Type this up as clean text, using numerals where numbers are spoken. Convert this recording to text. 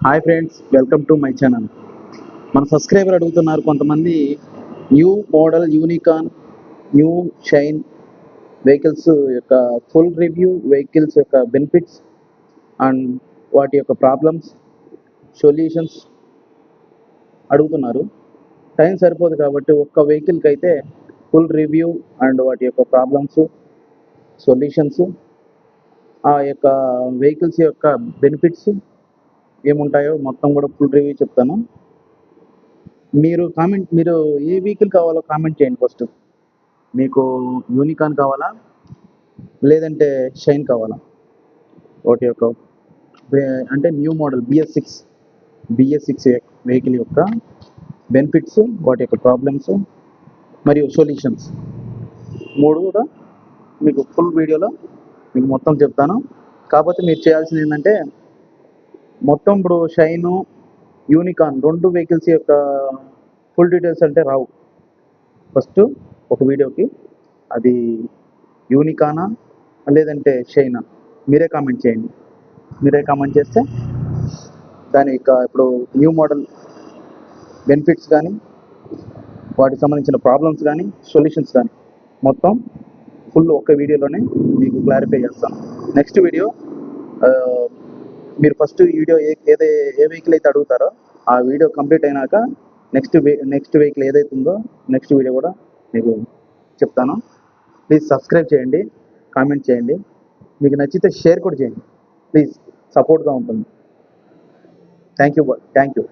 Hi friends, welcome to my channel. మన subscriber అడుగుతున్నారు కొంతమంది new model unicorn, new shine vehicles యొక్క full review, vehicles యొక్క benefits and వాటి యొక్క ప్రాబ్లమ్స్, సొల్యూషన్స్ అడుగుతున్నారు. టైం సరిపోదు కాబట్టి ఒక్క వెహికల్కి అయితే ఫుల్ రివ్యూ అండ్ వాటి యొక్క ప్రాబ్లమ్స్, సొల్యూషన్స్, ఆ యొక్క వెహికల్స్ యొక్క బెనిఫిట్స్ ఏముంటాయో మొత్తం కూడా ఫుల్ రివ్యూ చెప్తాను. మీరు ఏ వెహికల్ కావాలో కామెంట్ చేయండి. ఫస్ట్ మీకు యూనికాన్ కావాలా లేదంటే షైన్ కావాలా? వాటి యొక్క అంటే new model BS six vehicle యొక్క బెనిఫిట్స్, వాటి యొక్క ప్రాబ్లమ్స్ మరియు సొల్యూషన్స్ మూడు కూడా మీకు ఫుల్ వీడియోలో మీకు మొత్తం చెప్తాను. కాకపోతే మీరు చేయాల్సింది ఏంటంటే మొత్తం ఇప్పుడు షైను, యూనికాన్ రెండు వెహికల్స్ యొక్క ఫుల్ డీటెయిల్స్ అంటే రావు. ఫస్ట్ ఒక వీడియోకి అది యూనికానా లేదంటే షైనా మీరే కామెంట్ చేయండి. మీరే కామెంట్ చేస్తే దాని యొక్క ఇప్పుడు న్యూ మోడల్ బెనిఫిట్స్ కానీ, వాటికి సంబంధించిన ప్రాబ్లమ్స్ కానీ, సొల్యూషన్స్ కానీ మొత్తం ఫుల్ ఒక్క వీడియోలోనే మీకు క్లారిఫై చేస్తాను. నెక్స్ట్ వీడియో మీరు ఫస్ట్ వీడియో ఏ వెహికల్ అయితే అడుగుతారో ఆ వీడియో కంప్లీట్ అయినాక నెక్స్ట్ వెహికల్ ఏదైతే ఉందో నెక్స్ట్ వీడియో కూడా మీకు చెప్తాను. ప్లీజ్ సబ్స్క్రైబ్ చేయండి, కామెంట్ చేయండి, మీకు నచ్చితే షేర్ కూడా చేయండి. ప్లీజ్ సపోర్ట్గా ఉంటుంది. Thank you.